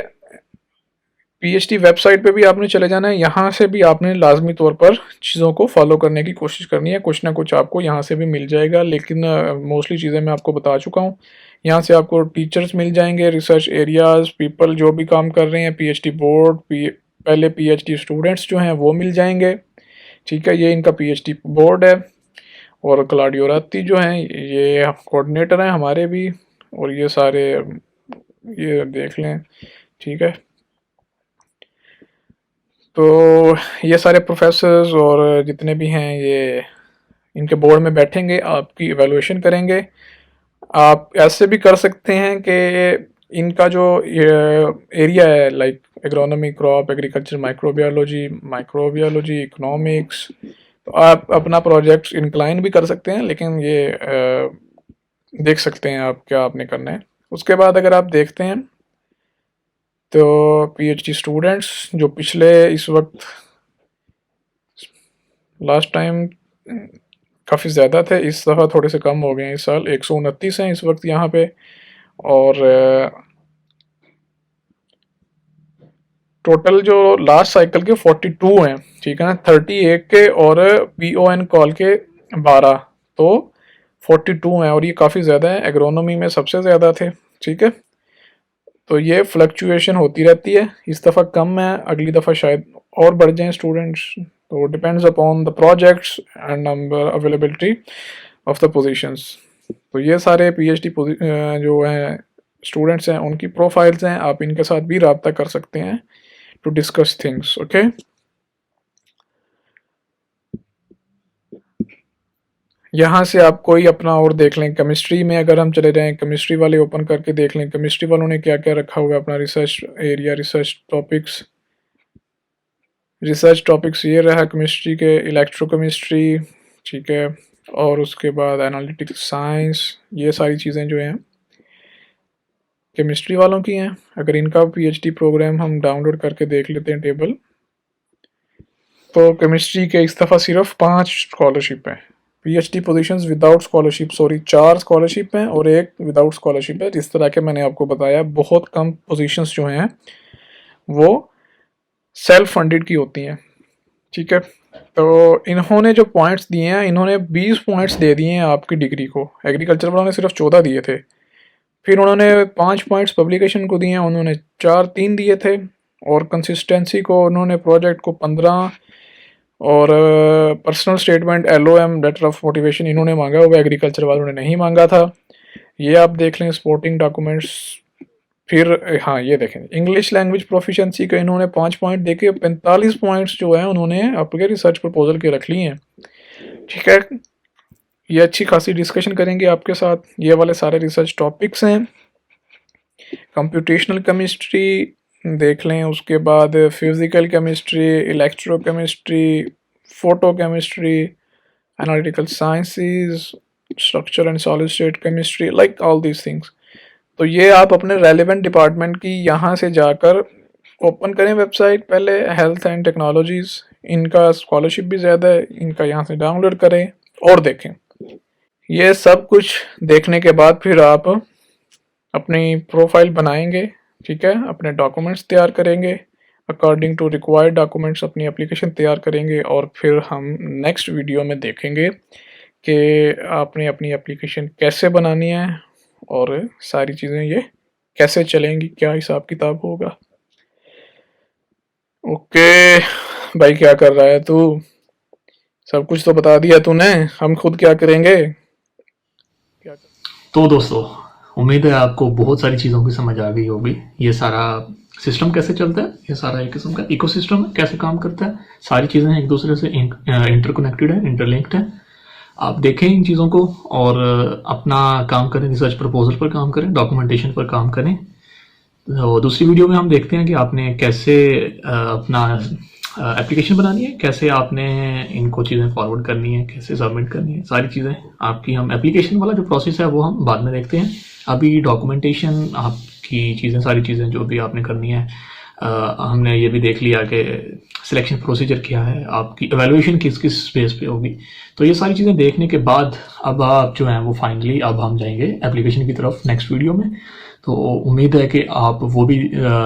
पीएचडी वेबसाइट पे भी आपने चले जाना है। यहाँ से भी आपने लाजमी तौर पर चीज़ों को फॉलो करने की कोशिश करनी है। कुछ ना कुछ आपको यहाँ से भी मिल जाएगा, लेकिन मोस्टली चीज़ें मैं आपको बता चुका हूँ। यहाँ से आपको टीचर्स मिल जाएंगे, रिसर्च एरियाज़, पीपल जो भी काम कर रहे हैं, पीएचडी बोर्ड, पहले पीएचडी स्टूडेंट्स जो हैं वो मिल जाएंगे। ठीक है, ये इनका पीएचडी बोर्ड है। और क्लाउडियो राती जो हैं ये कोऑर्डिनेटर हैं हमारे भी। और ये सारे ये देख लें। ठीक है, तो ये सारे प्रोफेसर्स और जितने भी हैं ये इनके बोर्ड में बैठेंगे, आपकी इवैल्यूएशन करेंगे। आप ऐसे भी कर सकते हैं कि इनका जो एरिया है, like agronomy, crop, agriculture, microbiology, economics, तो आप अपना प्रोजेक्ट इंक्लाइन भी कर सकते हैं, लेकिन ये देख सकते हैं आप क्या आपने करना है। उसके बाद अगर आप देखते हैं तो पीएचडी स्टूडेंट्स जो पिछले इस वक्त लास्ट टाइम काफ़ी ज़्यादा थे, इस दफ़ा थोड़े से कम हो गए हैं। इस साल 129 हैं इस वक्त यहाँ पे। और टोटल जो लास्ट साइकिल के 42 हैं। ठीक है ना, 38 के और PON कॉल के 12, तो 42 हैं, और ये काफ़ी ज़्यादा है। एग्रोनॉमी में सबसे ज़्यादा थे। ठीक है, तो ये फ्लक्चुएशन होती रहती है। इस दफ़ा कम है, अगली दफ़ा शायद और बढ़ जाएं स्टूडेंट्स। तो depends upon the projects and number availability of the positions. तो ये सारे पीएचडी जो हैं स्टूडेंट्स हैं, उनकी प्रोफाइल्स हैं। आप इनके साथ भी रब्ता कर सकते हैं टू डिस्कस थिंग्स। ओके, यहाँ से आप कोई अपना और देख लें। केमिस्ट्री में अगर हम चले जाएं, केमिस्ट्री वाले ओपन करके देख लें, केमिस्ट्री वालों ने क्या क्या रखा हुआ है अपना रिसर्च एरिया, रिसर्च टॉपिक्स ये रहा केमिस्ट्री के, इलेक्ट्रोकेमिस्ट्री। ठीक है, और उसके बाद एनालिटिक्स साइंस, ये सारी चीज़ें जो हैं केमिस्ट्री वालों की हैं। अगर इनका पीएचडी प्रोग्राम हम डाउनलोड करके देख लेते हैं टेबल, तो केमिस्ट्री के इस दफ़ा सिर्फ 5 स्कॉलरशिप हैं। PhD positions without scholarship, sorry 4 scholarship हैं और 1 विदाउट स्कॉलरशिप है। जिस तरह के मैंने आपको बताया, बहुत कम पोजीशंस जो हैं वो सेल्फ फंडेड की होती हैं, ठीक है। तो इन्होंने जो पॉइंट्स दिए हैं, इन्होंने 20 पॉइंट्स दे दिए हैं आपकी डिग्री को। एग्रीकल्चर वालों ने सिर्फ 14 दिए थे। फिर उन्होंने 5 पॉइंट्स पब्लिकेशन को दिए हैं, उन्होंने 3 दिए थे। और कंसिस्टेंसी को उन्होंने प्रोजेक्ट को 15 और personal statement LOM letter of motivation इन्होंने मांगा, वो एग्रीकल्चर वालों ने नहीं मांगा था। ये आप देख लें सपोर्टिंग डॉक्यूमेंट्स। फिर हाँ, ये देखें इंग्लिश लैंग्वेज प्रोफिशिएंसी का इन्होंने 5 पॉइंट देके 45 पॉइंट्स जो है उन्होंने आपके रिसर्च प्रपोजल के रख लिए हैं, ठीक है। ये अच्छी खासी डिस्कशन करेंगे आपके साथ। ये वाले सारे रिसर्च टॉपिक्स हैं। कंप्यूटेशनल केमिस्ट्री देख लें, उसके बाद physical chemistry, electrochemistry, photo chemistry, analytical sciences, structure and solid state chemistry, like all these things. तो ये आप अपने रेलिवेंट डिपार्टमेंट की यहाँ से जाकर ओपन करें वेबसाइट पहले, हेल्थ एंड टेक्नोलॉजीज़, इनका स्कॉलरशिप भी ज़्यादा है, इनका यहाँ से डाउनलोड करें और देखें। ये सब कुछ देखने के बाद फिर आप अपनी प्रोफाइल बनाएंगे, ठीक है। अपने डॉक्यूमेंट्स तैयार करेंगे, अकॉर्डिंग टू रिक्वायर्ड डॉक्यूमेंट्स अपनी एप्लीकेशन तैयार करेंगे। और फिर हम नेक्स्ट वीडियो में देखेंगे कि आपने अपनी एप्लीकेशन कैसे बनानी है और सारी चीज़ें ये कैसे चलेंगी, क्या हिसाब किताब होगा। ओके भाई, क्या कर रहा है तू? सब कुछ तो बता दिया तूने, हम खुद क्या करेंगे? तो दोस्तों, उम्मीद है आपको बहुत सारी चीज़ों की समझ आ गई होगी। ये सारा सिस्टम कैसे चलता है, ये सारा एक किस्म का इकोसिस्टम है, कैसे काम करता है। सारी चीज़ें एक दूसरे से इंटरकनेक्टेड है, इंटरलिंक्ड है। आप देखें इन चीज़ों को और अपना काम करें, रिसर्च प्रपोजल पर काम करें, डॉक्यूमेंटेशन पर काम करें। तो दूसरी वीडियो में हम देखते हैं कि आपने कैसे अपना एप्लीकेशन बनानी है, कैसे आपने इनको चीज़ें फॉरवर्ड करनी है, कैसे सबमिट करनी है, सारी चीज़ें आपकी। हम एप्लीकेशन वाला जो प्रोसेस है वो हम बाद में देखते हैं। अभी डॉक्यूमेंटेशन आपकी चीज़ें, सारी चीज़ें जो भी आपने करनी है, हमने ये भी देख लिया कि सिलेक्शन प्रोसीजर क्या है, आपकी एवेलुएशन किस किस बेस पे होगी। तो ये सारी चीज़ें देखने के बाद अब आप जो हैं वो फाइनली अब हम जाएंगे एप्लीकेशन की तरफ नेक्स्ट वीडियो में। तो उम्मीद है कि आप वो भी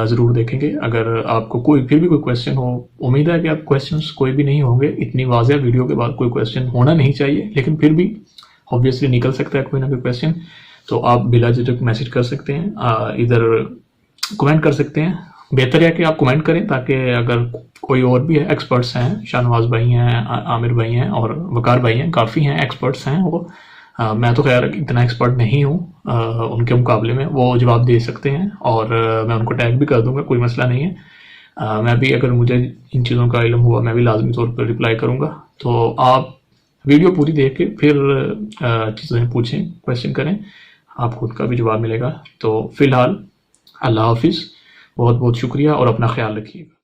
ज़रूर देखेंगे। अगर आपको कोई फिर भी कोई क्वेश्चन हो, उम्मीद है कि आप क्वेश्चंस कोई भी नहीं होंगे, इतनी वाज़ेह वीडियो के बाद कोई क्वेश्चन होना नहीं चाहिए, लेकिन फिर भी ऑब्वियसली निकल सकता है कोई ना कोई क्वेश्चन। तो आप बिला झिझक मैसेज कर सकते हैं, इधर कमेंट कर सकते हैं। बेहतर है कि आप कमेंट करें, ताकि अगर कोई और भी है, एक्सपर्ट्स हैं, शाहनवाज भाई हैं, आमिर भाई हैं और वकार भाई हैं, काफ़ी हैं, एक्सपर्ट्स हैं वो। मैं तो खैर इतना एक्सपर्ट नहीं हूँ उनके मुकाबले में, वो जवाब दे सकते हैं और मैं उनको टैग भी कर दूंगा, कोई मसला नहीं है। मैं भी अगर मुझे इन चीज़ों का इल्म हुआ, मैं भी लाजमी तौर पर रिप्लाई करूँगा। तो आप वीडियो पूरी देख के फिर चीज़ें पूछें, क्वेश्चन करें, आप खुद का भी जवाब मिलेगा। तो फ़िलहाल अल्लाह हाफिज़, बहुत बहुत शुक्रिया और अपना ख्याल रखिएगा।